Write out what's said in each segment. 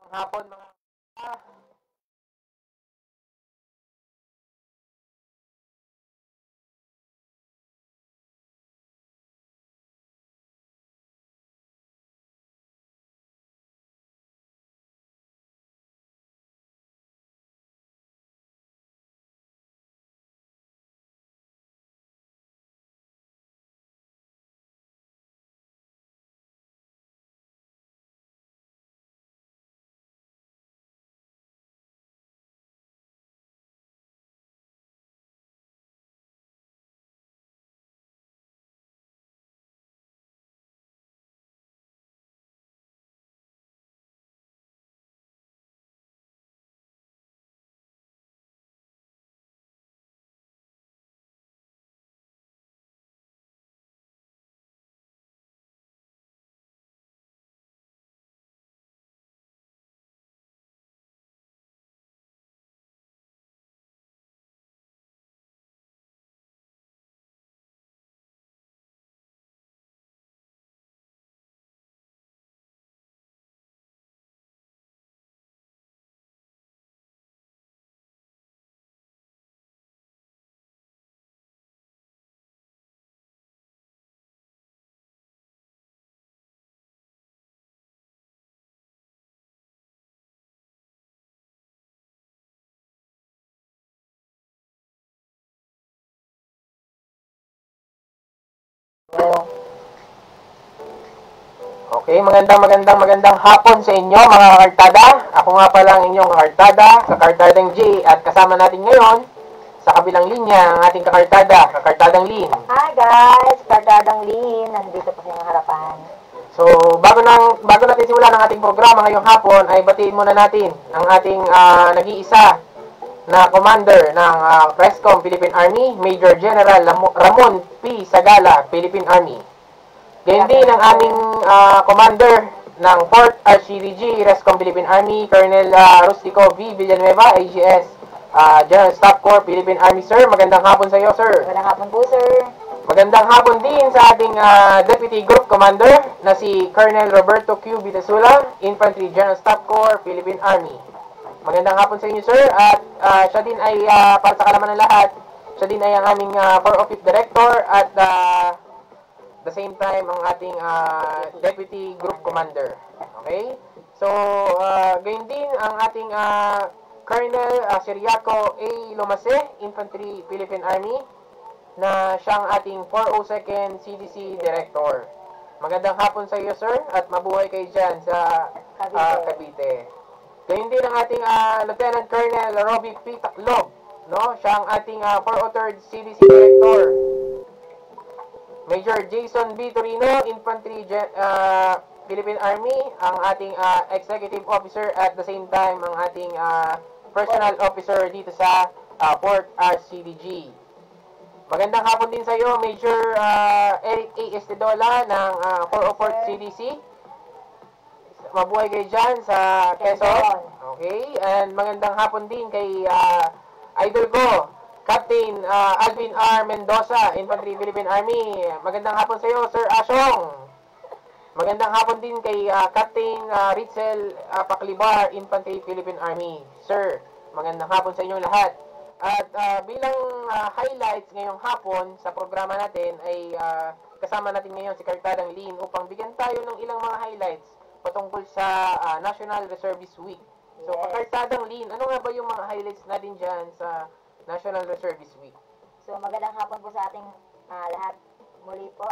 Hapon mga Okay, magandang hapon sa inyo mga kakartada. Ako nga pala ang inyong kakartada, kakartadang J, at kasama natin ngayon sa kabilang linya ang ating kakartadang Lin. Hi guys, Kartadang Lin, nandito po sa inyong harapan. So, bago natin simulan ang ating programa ngayong hapon, ay batiin muna natin ang ating nag-iisa na commander ng Prescom Philippine Army, Major General Ramon P. Sagala, Philippine Army. Ganyan din ang aming commander ng 4th RCDG, Rescom Philippine Army, Colonel Rustico V. Villanueva, AGS, General Staff Corps, Philippine Army. Sir, magandang hapon sa iyo, sir. Magandang hapon po, sir. Magandang hapon din sa ating Deputy Group Commander na si Colonel Roberto Q. Bitasula, Infantry General Staff Corps, Philippine Army. Magandang hapon sa inyo, sir. At siya din ay, para sa kalaman ng lahat, siya din ay ang aming 4 Office Director at the same time ang ating Deputy Group Commander. Okay? So, gayon din ang ating Colonel Siriaco A. Lomase, Infantry Philippine Army, na siyang ating 402nd CDC Director. Magandang hapon sa iyo, sir, at mabuhay kayo dyan sa Cavite. Gayon din ang ating Lieutenant Colonel Robbie P. Taclob, no? Siya ang ating 403rd CDC Director. Major Jason B. Torino, Infantry Philippine Army, ang ating Executive Officer at the same time ang ating Personal Officer dito sa 4th RCDG. Magandang hapon din sa iyo, Major Eric A. Estedola ng 404th CDC. Mabuhay kayo dyan sa Quezon. Okay, and magandang hapon din kay idol ko, Captain Alvin R. Mendoza, Infantry Philippine Army. Magandang hapon sa iyo, Sir Asyong. Magandang hapon din kay Captain Ritzel Paklibar, Infantry Philippine Army. Sir, magandang hapon sa inyong lahat. At bilang highlights ngayong hapon sa programa natin ay kasama natin ngayon si Kartadang Lin upang bigyan tayo ng ilang mga highlights patungkol sa National Reservist Week. So, Kartadang Lin, ano nga ba yung mga highlights natin dyan sa National Reservist Week? So, magandang hapon po sa ating lahat. Muli po,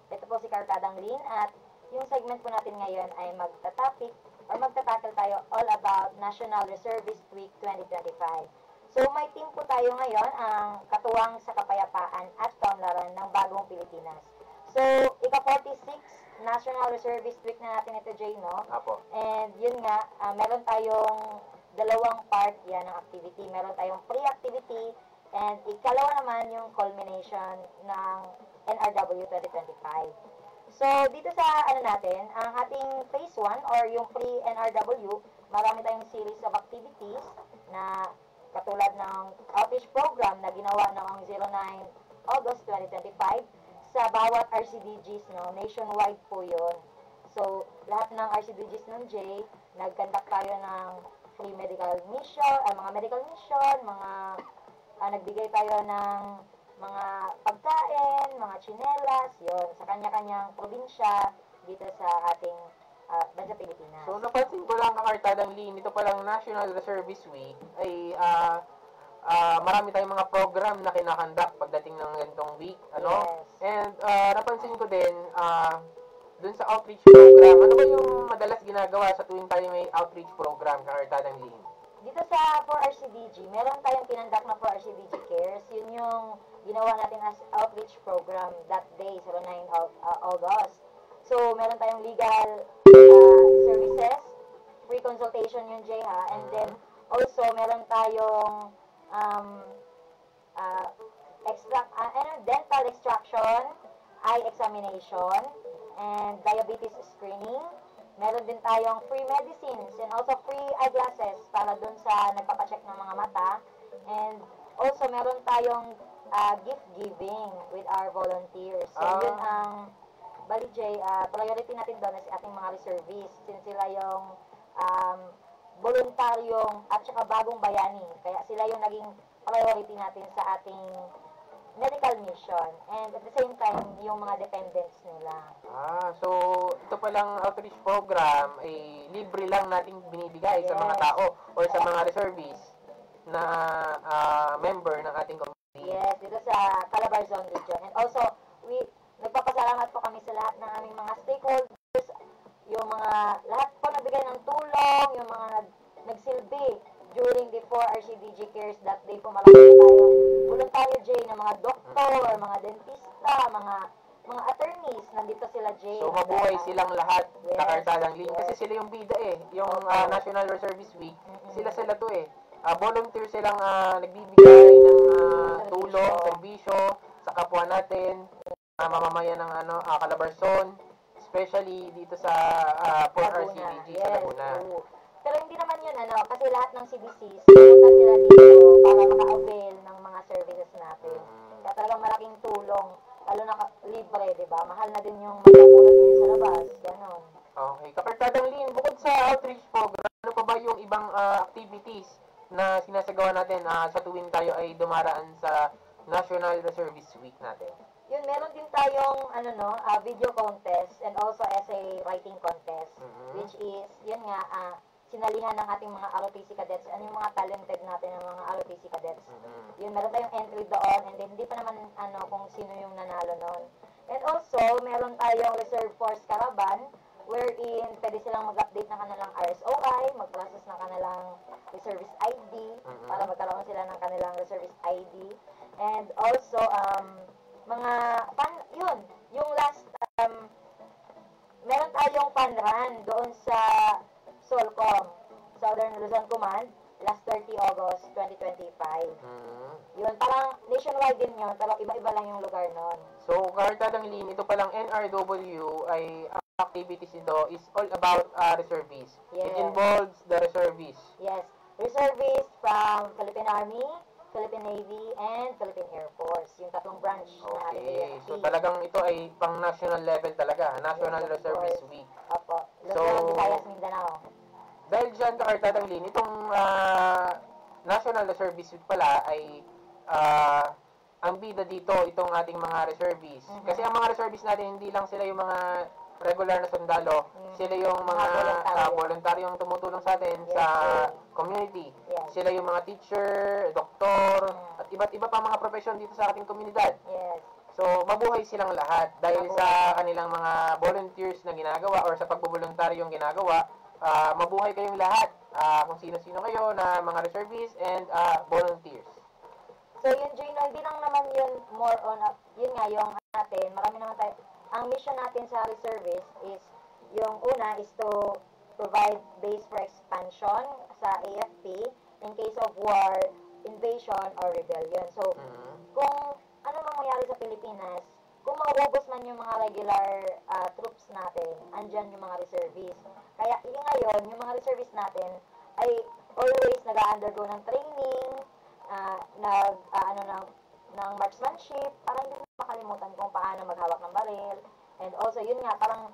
ito po si Kartadang Lin at yung segment po natin ngayon ay magta-topic or magta-tackle tayo all about National Reservist Week 2025. So, may team po tayo ngayon, ang katuwang sa kapayapaan at kaunlaran ng bagong Pilipinas. So, ika-46 National Reservist Week na natin ito, Jay, no? Apo. And yun nga, meron tayong dalawang part yan ng activity. Meron tayong pre-activity and ikalawa naman yung culmination ng NRW 2025. So, dito sa natin, ang ating phase 1 or yung pre-NRW, marami tayong series of activities na katulad ng outreach program na ginawa noong 09 August 2025 sa bawat RCDGs, no? Nationwide po yun. So, lahat ng RCDGs ng J, nag-conduct tayo ng free medical mission, mga medical mission, nagbigay tayo ng mga pagkain, mga tsinelas, yon sa kanya-kanyang probinsya dito sa ating bansa Pilipinas. So, napansin ko lang kakartadang Lin, ito palang National Reservist Week ay marami tayong mga program na kinakandak pagdating ng ganitong week, ano? Yes. And napansin ko din, dun sa outreach program, ano ba yung madalas ginagawa sa tuwing tayo may outreach program, kakartadang Lin? Dito sa 4RCDG, meron tayong pinandak na 4RCDG Cares. Yun yung ginawa natin as outreach program that day, sa 9 of August. So, meron tayong legal services, free consultation yung Jay ha, and then also meron tayong dental extraction, eye examination, and diabetes screening. Meron din tayong free medicines and also free eyeglasses para dun sa nagpapacheck ng mga mata. And also meron tayong gift giving with our volunteers. So yun ang bali Jay, priority natin doon is ating mga reservists since sila yung voluntaryong at saka bagong bayani. Kaya sila yung naging priority natin sa ating medical mission, and at the same time, yung mga dependents nila. So, ito palang outreach program ay libre lang nating binibigay sa mga tao or sa mga reservists na member ng ating community. Yes, dito sa Calabarzon region. And also, nagpapasalamat po kami sa lahat ng aming mga stakeholders, yung mga lahat po nagbigay ng tulong, yung mga nagsilbi during the 4RCDG Cares that day po. Marami tayo voluntaryo Jay ng mga doktor, mga dentista, mga attorneys, nandito sila Jay. So mabuhay silang lahat, kakartadang Lin, kasi sila yung bida yung National Reservist Week, sila to volunteer silang nagbibigay ng tulong, serbisyo sa kapwa natin, mamamayan ng Calabarzon, especially dito sa 4RCDG sa Laguna. Pero hindi naman yun, kasi lahat ng CBCs, pumunta sila dito para maka-avail ng mga services natin. Kaya talagang malaking tulong, lalo na libre, di ba? Mahal na din yung magpapulot din sa labas, gano'n. Okay, kapartadang Lin, bukod sa outreach program, ano pa ba yung ibang activities na sinasagawa natin sa tuwing tayo ay dumaraan sa National Reservist Week natin? Yun, meron din tayong video contest and also essay writing contest, which is, yun nga, sinalihan ng ating mga ROTC cadets, yung mga talented natin ng mga ROTC cadets. Yun, meron tayong entry doon, and then hindi pa naman kung sino yung nanalo noon. And also, meron tayong Reserve Force Caravan, wherein pwede silang mag-update ng kanilang RSOI, mag-process ng kanilang reservist ID, para magkaroon sila ng kanilang reservist ID. And also, yung last, meron tayong fun run doon sa Solcom, Southern Luzon Command, last 30 August 2025. Yun, parang nationwide din yun, pero iba-iba lang yung lugar nun. So, kakartadang Lin, ito palang NRW ay activities nito is all about reservists. Yes. It involves the reservists. Yes, reservists from Philippine Army, Philippine Navy, and Philippine Air Force. Yung tatlong branch na ating Okay, AFP. so talagang ito ay pang national level talaga, National Reservist Week. Opo, So, Luzon, Visayas, Mindanao. Dahil dyan, kakartadang Lin, itong National Reservist Week pala ay ang bida dito, itong ating mga reservists. Kasi ang mga reservists natin, hindi lang sila yung mga regular na sundalo, sila yung mga voluntaryong tumutulong sa atin sa community. Sila yung mga teacher, doktor, at iba't iba pa mga profesyon dito sa ating komunidad. Yes. So, mabuhay silang lahat dahil sa kanilang mga volunteers na ginagawa or sa pagboboluntaryong ginagawa. Mabuhay kayong lahat, kung sino-sino kayo na mga reservists and volunteers. So yun, Gino, hindi lang naman yun more on, yun nga, yung natin, marami naman tayo, ang mission natin sa reservice is, yung una is to provide base for expansion sa AFP in case of war, invasion, or rebellion. So, kung ano mang mangyari sa Pilipinas, kung maubos man yung mga regular troops natin, andyan yung mga reservists. Kaya yung ngayon, yung mga reservists natin ay always nag-undergo ng training, ng marksmanship, para hindi makalimutan kung paano maghawak ng baril, And also, yun nga, parang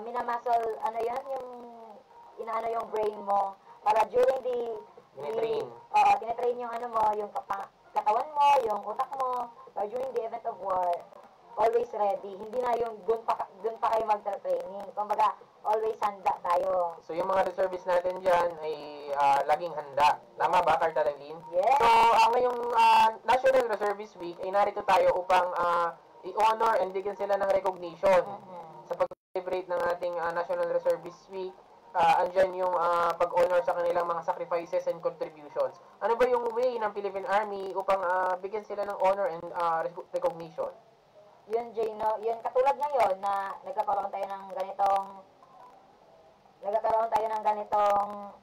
minamuscle, ano yan, yung inaano yung brain mo para during Tinitrain. tinitrain yung ano mo, yung katawan mo, yung utak mo, or during the event of war, always ready. Hindi na yung dun pa kayo magtra-training. Kumbaga, always handa tayo. So, yung mga reservists natin dyan ay laging handa. Tama ba, Cartalalin? Yes. So, ngayong National Reservist Week ay narito tayo upang i-honor and bigyan sila ng recognition. Sa pag-celebrate ng ating National Reservist Week, andyan yung pag-honor sa kanilang mga sacrifices and contributions. Ano ba yung way ng Philippine Army upang bigyan sila ng honor and recognition? Yun, Jay, no? Yun, katulad ngayon na nagkakaroon tayo ng ganitong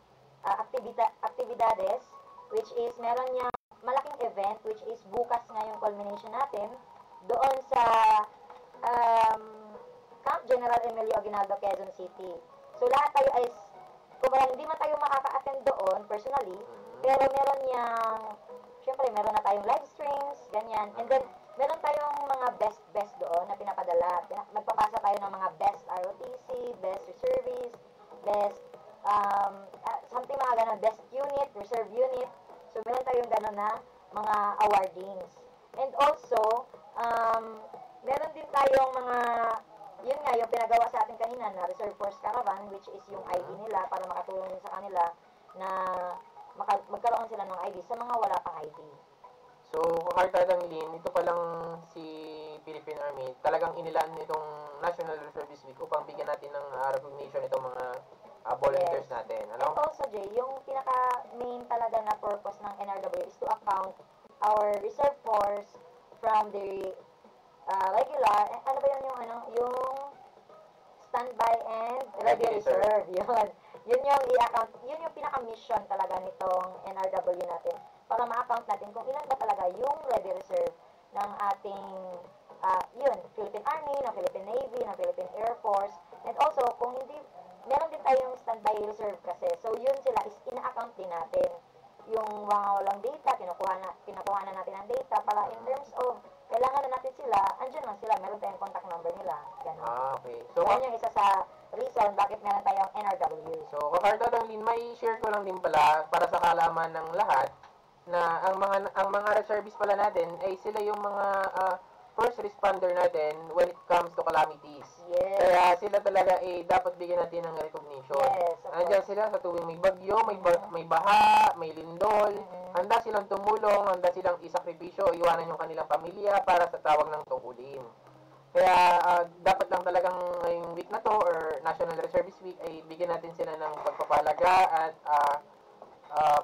aktibidades, which is meron niyang malaking event, which is bukas nga yung culmination natin, doon sa Camp General Emilio Aguinaldo, Quezon City. So, lahat tayo ay, kumbaga, hindi man tayo makaka-attend doon personally, pero meron syempre, meron na tayong live streams, ganyan. And then, meron tayong mga best doon na pinapadala. Magpapasa tayo ng mga best ROTC, best reservist, best, something mga ganun, best unit, reserve unit. So, meron tayong ganun na mga awardings. And also, meron din tayong mga, yun nga, yung pinagawa sa atin kanina na Reserve Force Caravan, which is yung ID nila para makatulong din sa kanila na magkaroon sila ng ID sa mga wala pang ID. So, Kartadang Lin, ito palang si Philippine Army, talagang inilaan itong National Reservist Week upang bigyan natin ng recognition itong mga volunteers natin. Ano? And also, Jay, yung pinaka-main talaga na purpose ng NRW is to account our reserve force from the regular, ano ba yung standby and ready reserve. Yun yung i-account, yun yung pinaka-mission talaga nitong NRW natin. Para ma-account natin kung ilan ba talaga yung ready reserve ng ating, Philippine Army, ng Philippine Navy, ng Philippine Air Force, and also, kung hindi, meron din tayong standby reserve kasi. So, yun sila is ina-account din natin. Yung mga walang data, kinukuha na natin ang data para in terms of kailangan na natin sila, andyan lang sila, meron tayong contact number nila. Ganun. Okay. So, yan yung isa sa reason bakit meron tayong NRW. So, Kartadang Lin, may share ko lang din pala para sa kaalaman ng lahat na ang mga reservists pala natin ay sila yung mga first responder natin when it comes to calamities. Yes. Kaya sila talaga dapat bigyan natin ng recognition. Yes, of Andiyan course. sila sa tuwing may bagyo, may baha, may lindol. Handa silang tumulong, handa silang isakripisyo, iwanan yung kanilang pamilya para sa tawag ng tungkulin. Kaya dapat lang talagang ngayong week na to or National Reservist Week ay bigyan natin sila ng pagpapalaga at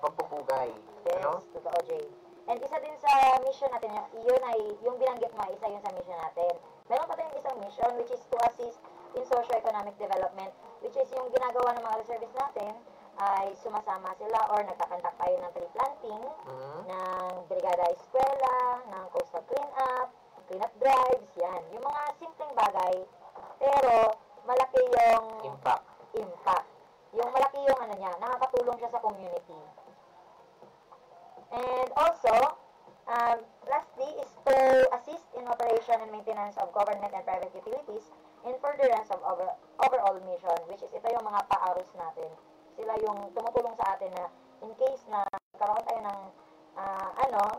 pagpupugay. Yes, Ano? totoo, Jay. And isa din sa mission natin, yun ay, yung binanggit mo, isa yun sa mission natin. Meron pa tayong isang mission, which is to assist in socio-economic development, which is yung ginagawa ng mga reservists natin, ay sumasama sila or nagkakantak tayo ng tree planting, ng Brigada Eskwela, ng coastal clean-up drives, yan. Yung mga simpleng bagay, pero malaki yung impact. Yung malaki yung nakakatulong siya sa community. And also, lastly is to assist in operation and maintenance of government and private utilities in furtherance of overall mission, which is ito yung mga pa-arus natin. Sila yung tumutulong sa atin na in case na karoon tayo ng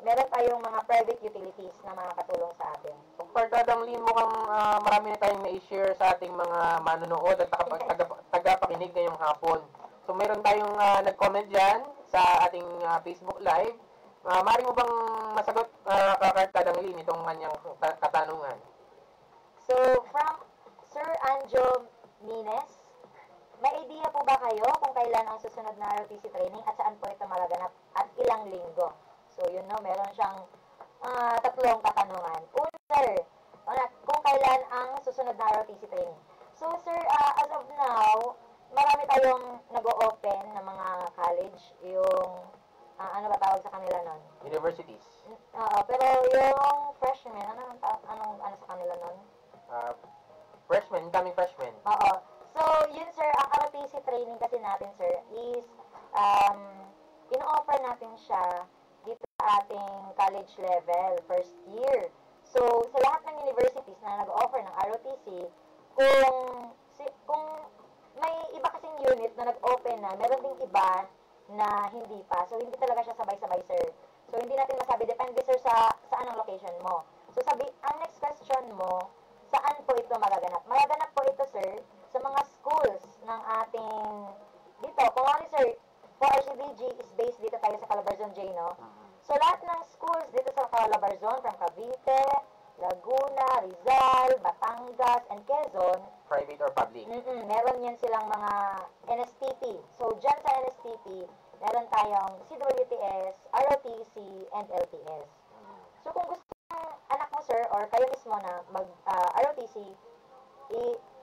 meron tayong mga private utilities na makakatulong sa atin. So, Kartadang Lin, mukhang marami na tayong na-share sa ating mga manonood at tagapakinig ngayong hapon. So, meron tayong nag-comment dyan sa ating Facebook Live. Maaari mo bang masagot, Kartadang Lin, itong kanyang katanungan? So, from Sir Anjo Mines, may idea po ba kayo kung kailan ang susunod na ROTC training at saan po ito magaganap at ilang linggo? So, meron siyang tatlong katanungan. Una, sir, kung kailan ang susunod na ROTC training? So, sir, as of now, marami tayong nag-o-open ng mga college, yung, ano ba tawag sa kanila nun? Universities. Pero yung freshmen, anong sa kanila nun? Incoming freshmen. Oo. So, yun sir, ang ROTC training kasi natin sir is, ino-offer natin siya dito sa ating college level, first year. So, sa lahat ng universities na nag-offer ng ROTC, kung may iba kasing unit na nag-open na, meron ding iba na hindi pa. So, hindi talaga siya sabay-sabay, sir. So, hindi natin masabi. Depende, sir, saan ang location mo. So, ang next question mo, saan po ito magaganap? Magaganap po ito, sir, sa mga schools ng ating dito. Kung ano, sir, 4RCDG is based dito tayo sa Calabarzon, J, no? So, lahat ng schools dito sa Calabarzon, from Cavite, Laguna, Rizal, Batangas, and Quezon, Private or public? Meron yan silang mga NSTP. So, dyan sa NSTP, meron tayong CWTS, ROTC, and LTS. So, kung gusto ng anak mo, sir, or kayo mismo na mag-ROTC,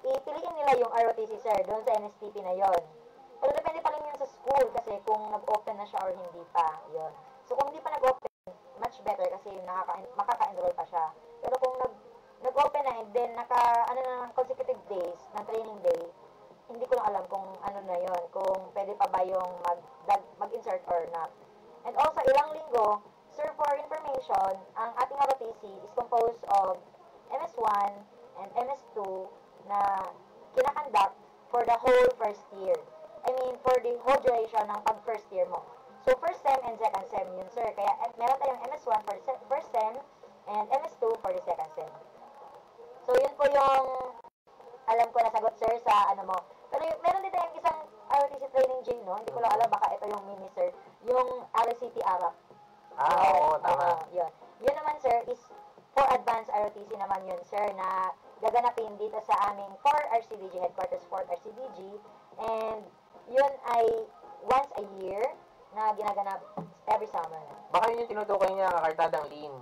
ipiliin nila yung ROTC, sir, doon sa NSTP na yon. Pero depende pa rin yun sa school kasi kung nag-open na siya or hindi pa. Yun. So, kung hindi pa nag-open, much better kasi makaka-enroll pa siya. Pero kung nag-open na and then ng consecutive days ng training day, hindi ko lang alam kung ano na yon, kung pwede pa ba yung mag-insert or not. And also, ilang linggo, sir, for information, ang ating ROTC is composed of MS1 and MS2 na kinakandak for the whole first year. I mean, for the whole duration ng pag-first year mo. So, first sem and second sem yun, sir. Kaya, meron tayong MS1 for the first sem and MS2 for the second sem. So, yun po yung alam ko na sagot, sir, sa ano mo. Pero meron din tayong isang ROTC training gym, no? Hindi ko lang alam, baka ito yung mini, sir. Yung RCT Arap. Oo, tama. Yun. Yun naman, sir, is for advanced ROTC naman yun, sir, na gaganapin dito sa aming 4RCDG, headquarters 4RCDG. And yun ay once a year na ginaganap every summer. Baka yun yung tinutukoy niya, kakartadang lean.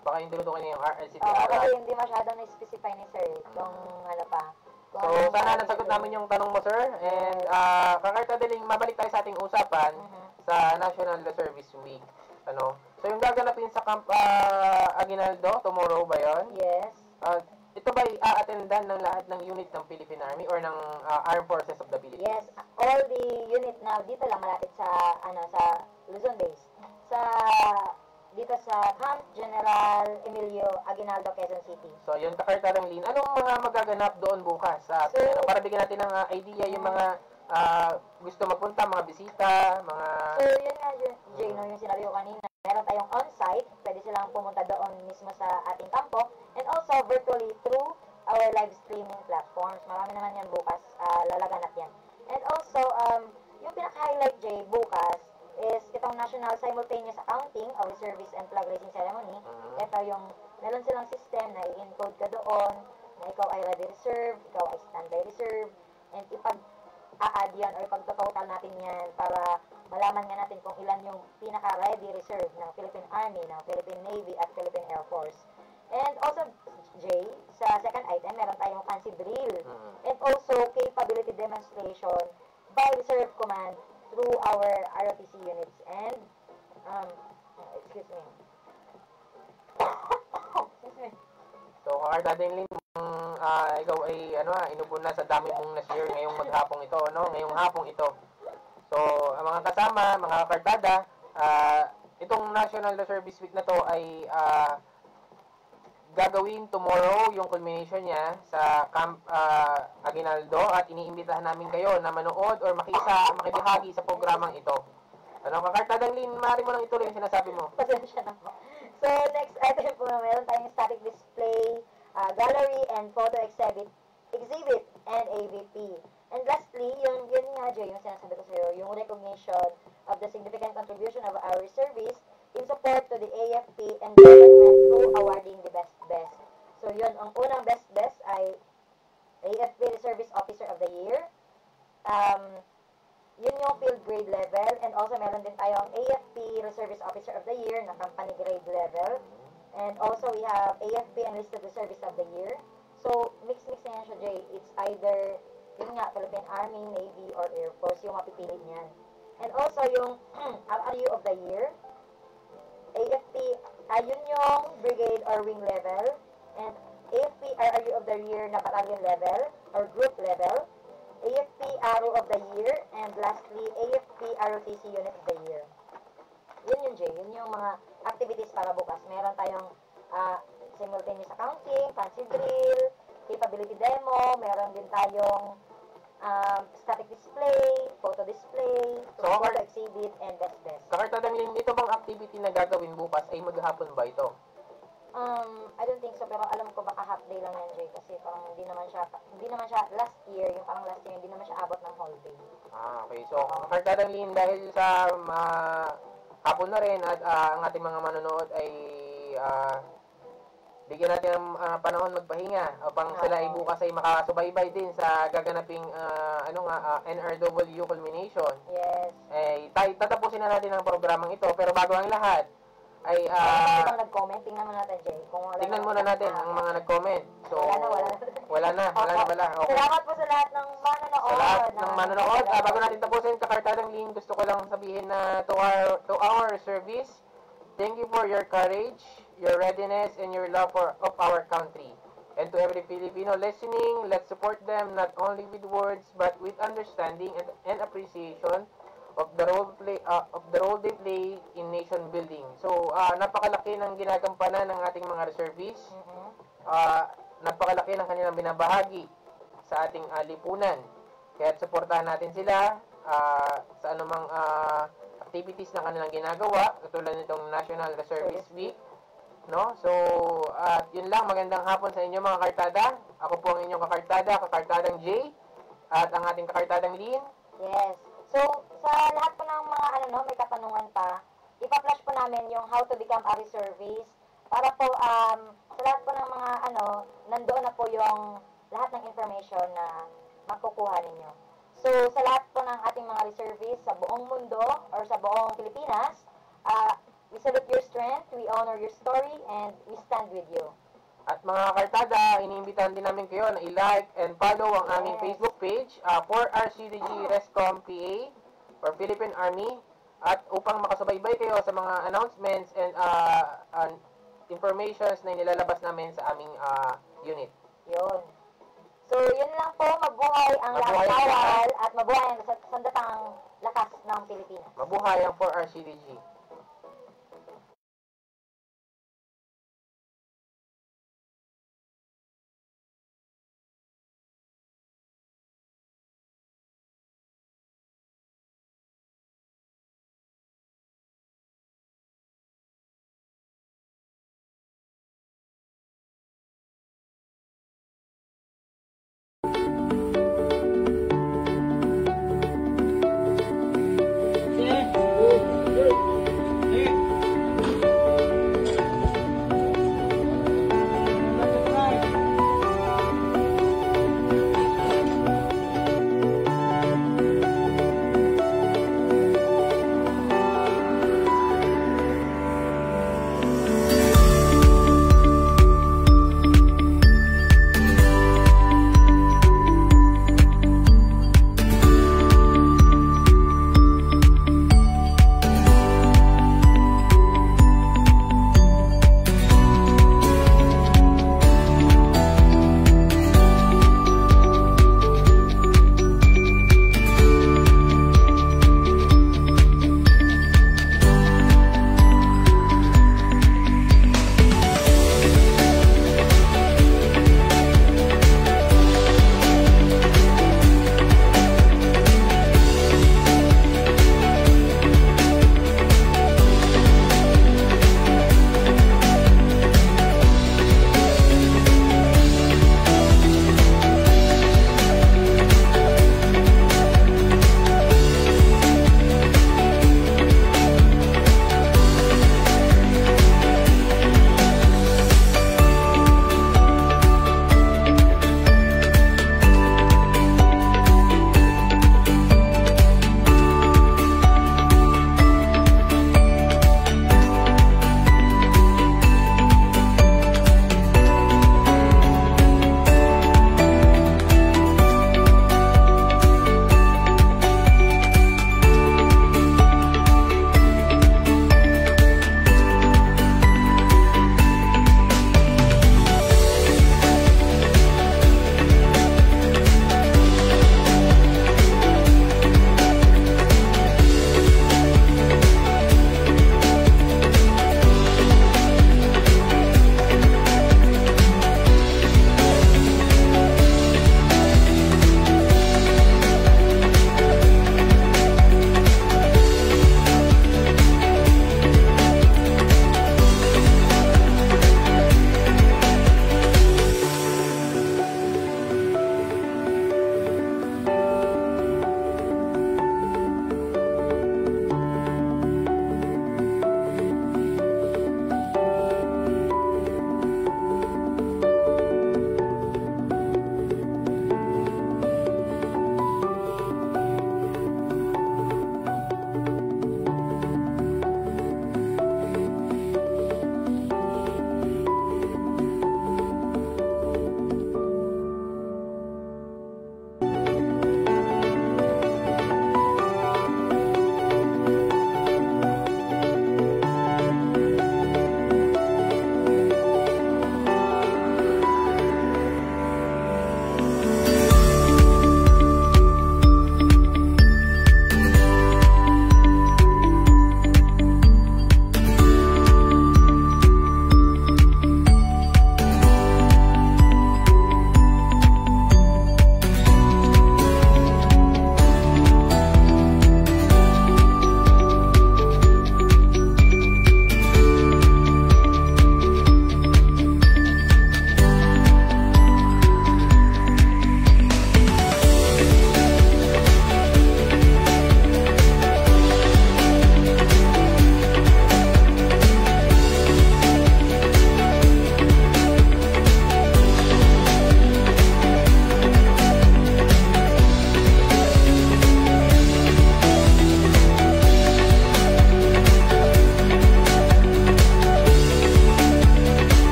Baka yung tinutukoy niya yung RCT Arap. Kasi hindi masyadong na-specify ni sir kung ano pa. So, sana nasagot namin yung tanong mo, sir. And, kakartadaling, mabalik tayo sa ating usapan sa National Service Week. So, yung gaganapin sa Camp Aguinaldo, tomorrow ba yun? Yes. Ito ba i-attendan ng lahat ng unit ng Philippine Army or ng Armed Forces of the Philippines? Yes, all the unit na dito lang malapit sa sa Luzon base. Dito sa Camp General Emilio Aguinaldo, Quezon City. So, yun, kakartadang lean. Anong mga magaganap doon bukas? Para bigyan natin ng idea yung mga gusto magpunta, mga bisita, mga... So, yun nga, Jay, no, yung sinabi ko kanina. Meron tayong on-site, pwede silang pumunta doon mismo sa ating kampo, and also virtually through our live streaming platforms. Marami naman yan bukas, lalaganap yan. And also, yung pinaka-highlight, Jay, bukas, is itong National Simultaneous Accounting of the Service and Flag Raising Ceremony. Ito yung, meron silang system na i-encode ka doon, na ikaw ay ready reserve, ikaw ay standby reserve, and ipag-a-add yan or ipag-total natin yan para malaman nga natin kung ilan yung pinaka-ready reserve ng Philippine Army, ng Philippine Navy, at Philippine Air Force. And also, Jay, sa second item, meron tayong fancy drill. And also, capability demonstration by Reserve Command through our ROTC units. And, excuse me. So, kakartadang lean, ikaw ay, inubo na sa dami mong na-share ngayong maghapong ito, ngayong hapong ito. So, ang mga kasama, mga kartada, itong National Service Week na to ay gagawin tomorrow yung culmination niya sa Camp Aguinaldo at iniimbitahan namin kayo na manood or makibahagi sa programang ito. Kakartadang lean, maaari mo lang ituloy yung sinasabi mo. Pasensya na po. So, next item po, meron tayong static display, gallery, and photo exhibit, and AVP. And lastly, yun nga, Jay, yung sinasabi ko sa'yo, yung recognition of the significant contribution of our service in support to the AFP and government through awarding the best. So, yun, ang unang best ay AFP Reservist Officer of the Year. Yun yung field grade level. And also, meron din tayong AFP Reservist Officer of the Year na company grade level. And also, we have AFP Enlisted Reservist of the Year. So, mix na yan siya, Jay. It's either yun nga, Philippine Army, Navy, or Air Force, yung mapipili niyan. And also, yung RRU of the Year, AFP, yun yung brigade or wing level, and AFP RRU of the Year na battalion level, or group level, AFP Arrow of the Year, and lastly, AFP ROTC Unit of the Year. Yun yun, Jay. Yun yung mga activities para bukas. Meron tayong simultaneous accounting, fancy drill, capability demo, meron din tayong static display, photo display, So, photo exhibit, and best. Kakartadang Lin, ito bang activity na gagawin bukas ay maghapon ba ito? I don't think so, pero alam ko baka half day lang yan, Jay, kasi parang hindi naman siya last year, hindi naman siya abot ng whole day. Okay. So, Kakartadang Lin, dahil sa hapon na rin at ang ating mga manonood ay bigyan natin ng panahon magpahinga upang sila ay bukas ay makasubaybay din sa gaganaping NRW culmination. Yes. Tatapusin na natin ang programang ito, pero bago ang lahat ay Ibang nag-comment, tingnan mo natin, Jay. Kung wala tingnan muna natin ang mga nag-comment. So, wala na pala. Okay. Salamat po sa lahat ng manonood. Sa lahat ng manonood, bago natin tapusin, Kakartadang Lin, gusto ko lang sabihin na to our service, thank you for your courage, your readiness, and your love of our country. And to every Filipino listening, let's support them not only with words but with understanding and appreciation of the role they play in nation building. So, napakalaki ng ginagampanan ng ating mga reservists. Napakalaki ng kanilang binabahagi sa ating lipunan. Kaya suportahan natin sila sa anumang activities na kanilang ginagawa, katulad nitong National Reservist Week. No? So, at yun lang, magandang hapon sa inyo mga kartada. Ako po ang inyong kakartadang J, at ang ating kakartadang Lin. Yes. So, sa lahat po ng mga may katanungan pa, ipa-flash po namin yung how to become a reservist para po sa lahat po ng mga nandoon na po yung lahat ng information na makukuha ninyo. So, sa lahat po ng ating mga reservists sa buong mundo or sa buong Pilipinas, we salute your strength, we honor your story, and we stand with you. At mga kartada, iniimbitahan din namin kayo na i-like and follow ang aming Facebook page, 4RCDG Rescom PA or Philippine Army, at upang makasubaybay kayo sa mga announcements and informations na nilalabas namin sa aming unit. Yun. So, yun lang po. Mabuhay ang lakawal at mabuhay ang sandatang lakas ng Pilipinas. Mabuhay ang 4RCDG.